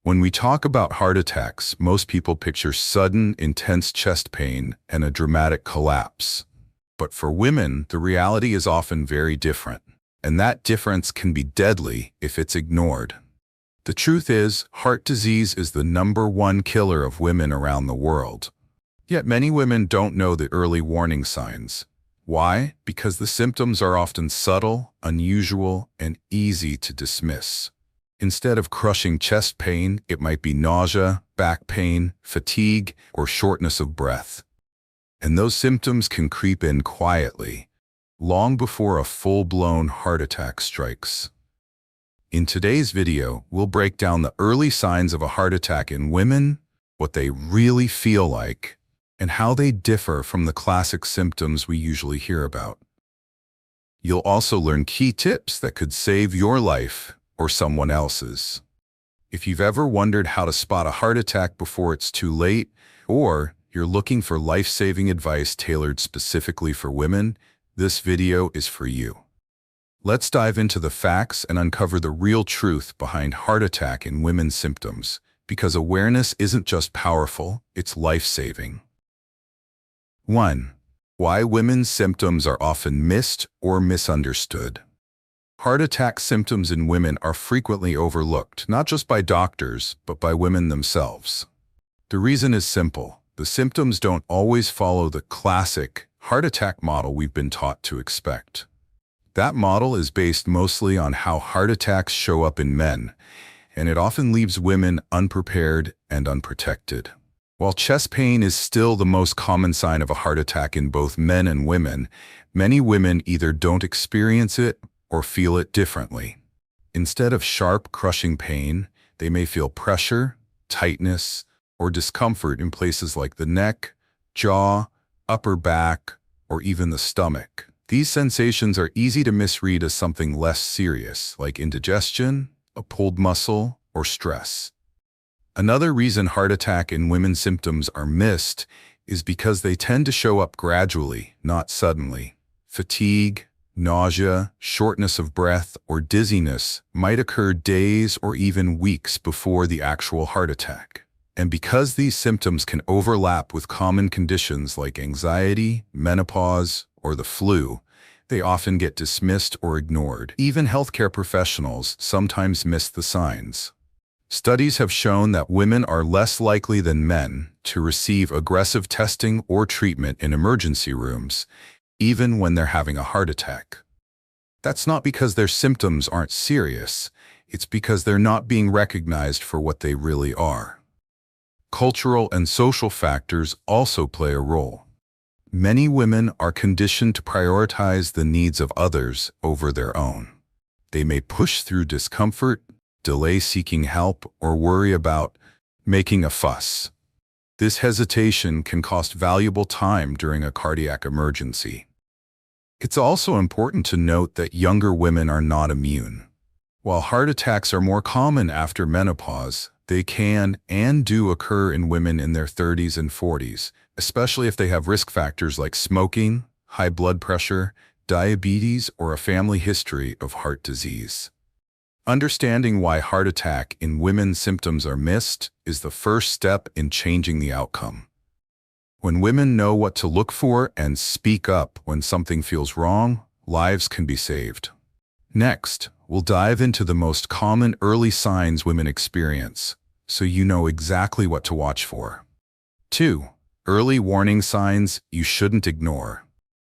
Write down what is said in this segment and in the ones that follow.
When we talk about heart attacks, most people picture sudden, intense chest pain and a dramatic collapse. But for women, the reality is often very different, and that difference can be deadly if it's ignored. The truth is, heart disease is the #1 killer of women around the world. Yet many women don't know the early warning signs. Why? Because the symptoms are often subtle, unusual, and easy to dismiss. Instead of crushing chest pain, it might be nausea, back pain, fatigue, or shortness of breath. And those symptoms can creep in quietly, long before a full-blown heart attack strikes. In today's video, we'll break down the early signs of a heart attack in women, what they really feel like, and how they differ from the classic symptoms we usually hear about. You'll also learn key tips that could save your life or someone else's. If you've ever wondered how to spot a heart attack before it's too late, or you're looking for life-saving advice tailored specifically for women, this video is for you. Let's dive into the facts and uncover the real truth behind heart attack in women's symptoms, because awareness isn't just powerful, it's life-saving. 1. Why women's symptoms are often missed or misunderstood. Heart attack symptoms in women are frequently overlooked, not just by doctors, but by women themselves. The reason is simple. The symptoms don't always follow the classic heart attack model we've been taught to expect. That model is based mostly on how heart attacks show up in men, and it often leaves women unprepared and unprotected. While chest pain is still the most common sign of a heart attack in both men and women, many women either don't experience it or feel it differently. Instead of sharp, crushing pain, they may feel pressure, tightness, or discomfort in places like the neck, jaw, upper back, or even the stomach. These sensations are easy to misread as something less serious, like indigestion, a pulled muscle, or stress. Another reason heart attack in women's symptoms are missed is because they tend to show up gradually, not suddenly. Fatigue, nausea, shortness of breath, or dizziness might occur days or even weeks before the actual heart attack. And because these symptoms can overlap with common conditions like anxiety, menopause, or the flu, they often get dismissed or ignored. Even healthcare professionals sometimes miss the signs. Studies have shown that women are less likely than men to receive aggressive testing or treatment in emergency rooms, even when they're having a heart attack. That's not because their symptoms aren't serious, it's because they're not being recognized for what they really are. Cultural and social factors also play a role. Many women are conditioned to prioritize the needs of others over their own. They may push through discomfort, delay seeking help, or worry about making a fuss. This hesitation can cost valuable time during a cardiac emergency. It's also important to note that younger women are not immune. While heart attacks are more common after menopause, they can and do occur in women in their 30s and 40s, especially if they have risk factors like smoking, high blood pressure, diabetes, or a family history of heart disease. Understanding why heart attack in women's symptoms are missed is the first step in changing the outcome. When women know what to look for and speak up when something feels wrong, lives can be saved. Next, we'll dive into the most common early signs women experience, so you know exactly what to watch for. 2. Early warning signs you shouldn't ignore.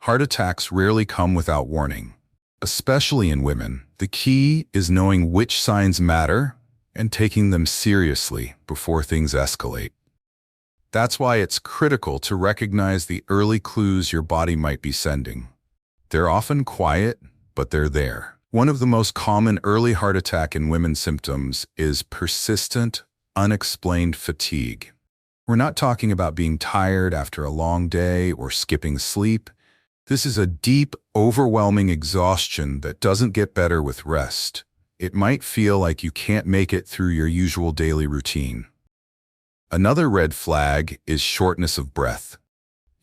Heart attacks rarely come without warning. Especially in women, the key is knowing which signs matter and taking them seriously before things escalate. That's why it's critical to recognize the early clues your body might be sending. They're often quiet, but they're there. One of the most common early heart attack in women's symptoms is persistent, unexplained fatigue. We're not talking about being tired after a long day or skipping sleep. This is a deep, overwhelming exhaustion that doesn't get better with rest. It might feel like you can't make it through your usual daily routine. Another red flag is shortness of breath.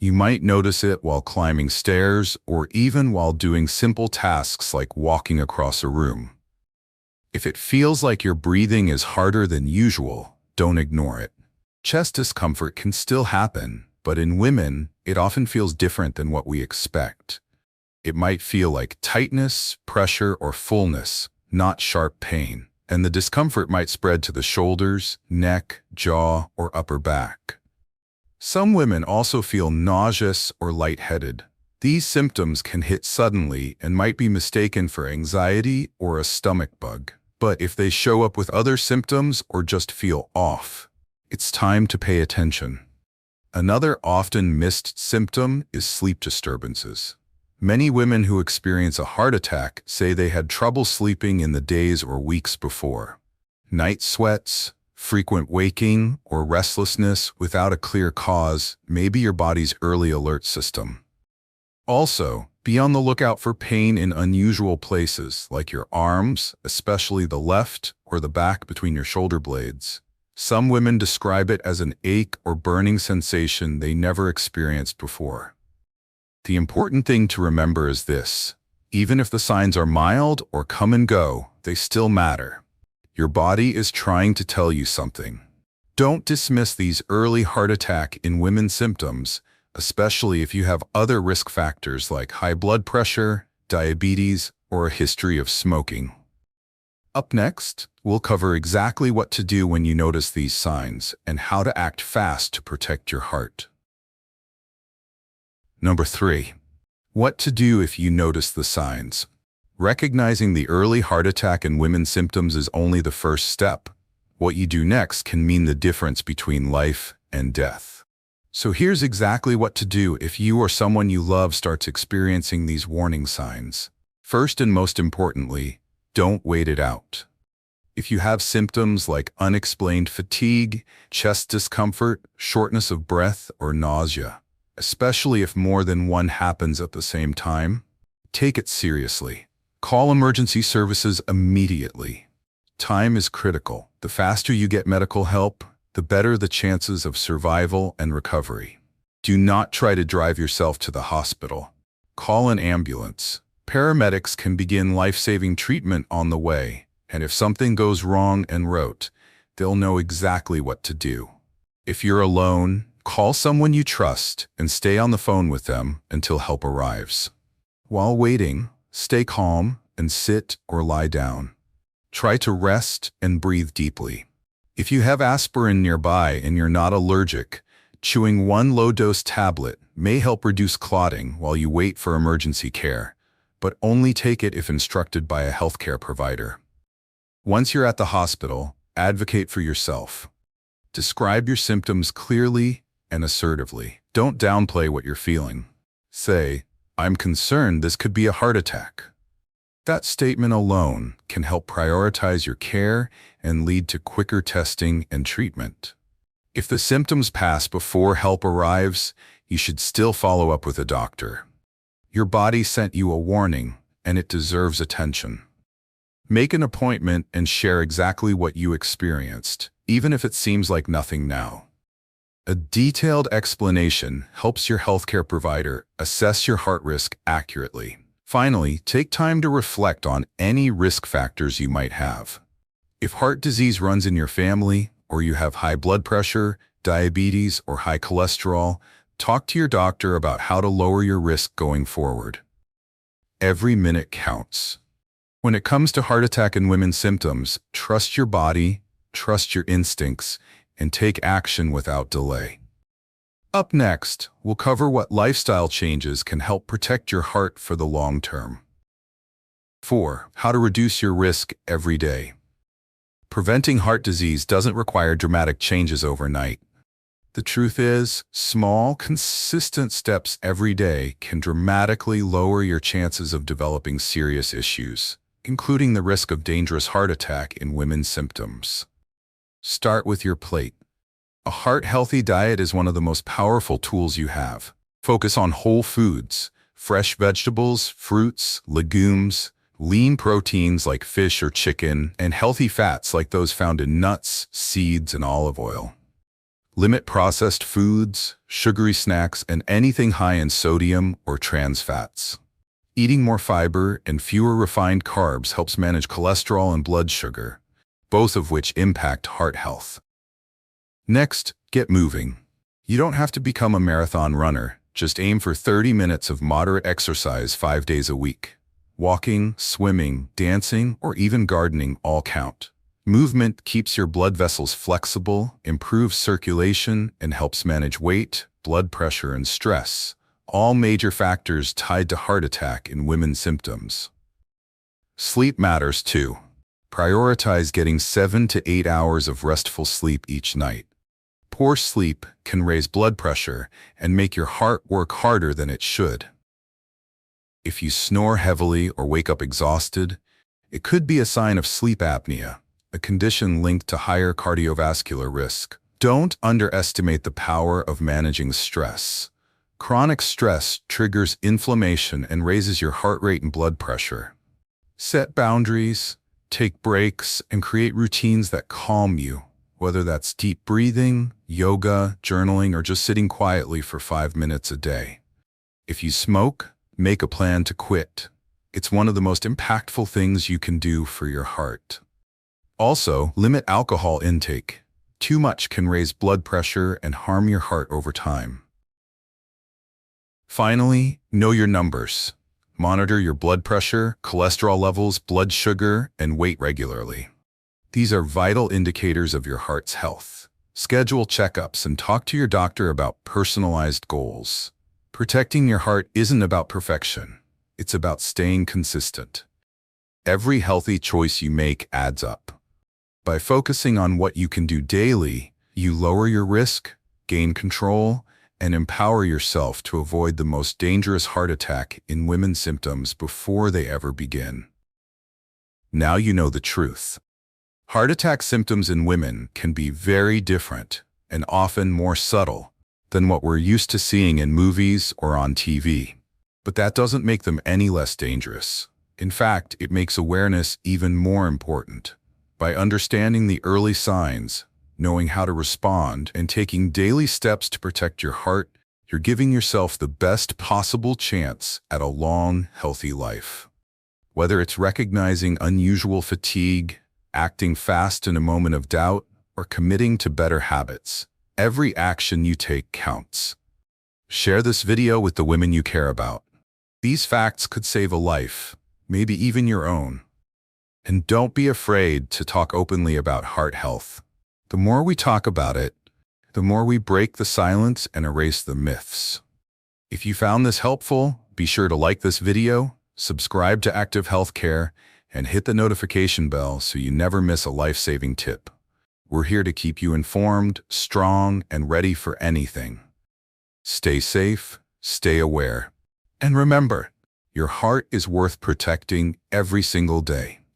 You might notice it while climbing stairs or even while doing simple tasks like walking across a room. If it feels like your breathing is harder than usual, don't ignore it. Chest discomfort can still happen, but in women, it often feels different than what we expect. It might feel like tightness, pressure, or fullness, not sharp pain, and the discomfort might spread to the shoulders, neck, jaw, or upper back. Some women also feel nauseous or lightheaded. These symptoms can hit suddenly and might be mistaken for anxiety or a stomach bug. But if they show up with other symptoms or just feel off, it's time to pay attention. Another often missed symptom is sleep disturbances. Many women who experience a heart attack say they had trouble sleeping in the days or weeks before. Night sweats, frequent waking, or restlessness without a clear cause may be your body's early alert system. Also, be on the lookout for pain in unusual places, like your arms, especially the left or the back between your shoulder blades. Some women describe it as an ache or burning sensation they never experienced before. The important thing to remember is this: even if the signs are mild or come and go, they still matter. Your body is trying to tell you something. Don't dismiss these early heart attack in women symptoms, especially if you have other risk factors like high blood pressure, diabetes, or a history of smoking. Up next, we'll cover exactly what to do when you notice these signs and how to act fast to protect your heart. Number 3. What to do if you notice the signs. Recognizing the early heart attack in women symptoms is only the first step. What you do next can mean the difference between life and death. So here's exactly what to do if you or someone you love starts experiencing these warning signs. First and most importantly, don't wait it out. If you have symptoms like unexplained fatigue, chest discomfort, shortness of breath, or nausea, especially if more than one happens at the same time, take it seriously. Call emergency services immediately. Time is critical. The faster you get medical help, the better the chances of survival and recovery. Do not try to drive yourself to the hospital. Call an ambulance. Paramedics can begin life-saving treatment on the way, and if something goes wrong en route, they'll know exactly what to do. If you're alone, call someone you trust and stay on the phone with them until help arrives. While waiting, stay calm and sit or lie down. Try to rest and breathe deeply. If you have aspirin nearby and you're not allergic, chewing one low-dose tablet may help reduce clotting while you wait for emergency care, but only take it if instructed by a healthcare provider. Once you're at the hospital, advocate for yourself. Describe your symptoms clearly and assertively. Don't downplay what you're feeling. Say, "I'm concerned this could be a heart attack." That statement alone can help prioritize your care and lead to quicker testing and treatment. If the symptoms pass before help arrives, you should still follow up with a doctor. Your body sent you a warning, and it deserves attention. Make an appointment and share exactly what you experienced, even if it seems like nothing now. A detailed explanation helps your healthcare provider assess your heart risk accurately. Finally, take time to reflect on any risk factors you might have. If heart disease runs in your family, or you have high blood pressure, diabetes, or high cholesterol, talk to your doctor about how to lower your risk going forward. Every minute counts. When it comes to heart attack in women's symptoms, trust your body, trust your instincts, and take action without delay. Up next, we'll cover what lifestyle changes can help protect your heart for the long term. 4. How to reduce your risk every day. Preventing heart disease doesn't require dramatic changes overnight. The truth is, small, consistent steps every day can dramatically lower your chances of developing serious issues, including the risk of dangerous heart attack in women's symptoms. Start with your plate. A heart-healthy diet is one of the most powerful tools you have. Focus on whole foods, fresh vegetables, fruits, legumes, lean proteins like fish or chicken, and healthy fats like those found in nuts, seeds, and olive oil. Limit processed foods, sugary snacks, and anything high in sodium or trans fats. Eating more fiber and fewer refined carbs helps manage cholesterol and blood sugar, both of which impact heart health. Next, get moving. You don't have to become a marathon runner. Just aim for 30 minutes of moderate exercise 5 days a week. Walking, swimming, dancing, or even gardening all count. Movement keeps your blood vessels flexible, improves circulation, and helps manage weight, blood pressure, and stress, all major factors tied to heart attack in women's symptoms. Sleep matters too. Prioritize getting 7 to 8 hours of restful sleep each night. Poor sleep can raise blood pressure and make your heart work harder than it should. If you snore heavily or wake up exhausted, it could be a sign of sleep apnea, a condition linked to higher cardiovascular risk. Don't underestimate the power of managing stress. Chronic stress triggers inflammation and raises your heart rate and blood pressure. Set boundaries, take breaks, and create routines that calm you, whether that's deep breathing, yoga, journaling, or just sitting quietly for 5 minutes a day. If you smoke, make a plan to quit. It's one of the most impactful things you can do for your heart. Also, limit alcohol intake. Too much can raise blood pressure and harm your heart over time. Finally, know your numbers. Monitor your blood pressure, cholesterol levels, blood sugar, and weight regularly. These are vital indicators of your heart's health. Schedule checkups and talk to your doctor about personalized goals. Protecting your heart isn't about perfection. It's about staying consistent. Every healthy choice you make adds up. By focusing on what you can do daily, you lower your risk, gain control, and empower yourself to avoid the most dangerous heart attack in women's symptoms before they ever begin. Now you know the truth. Heart attack symptoms in women can be very different and often more subtle than what we're used to seeing in movies or on TV. But that doesn't make them any less dangerous. In fact, it makes awareness even more important. By understanding the early signs, knowing how to respond, and taking daily steps to protect your heart, you're giving yourself the best possible chance at a long, healthy life. Whether it's recognizing unusual fatigue, acting fast in a moment of doubt, or committing to better habits, every action you take counts. Share this video with the women you care about. These facts could save a life, maybe even your own. And don't be afraid to talk openly about heart health. The more we talk about it, the more we break the silence and erase the myths. If you found this helpful, be sure to like this video, subscribe to Active Healthcare, and hit the notification bell so you never miss a life-saving tip. We're here to keep you informed, strong, and ready for anything. Stay safe, stay aware, and remember, your heart is worth protecting every single day.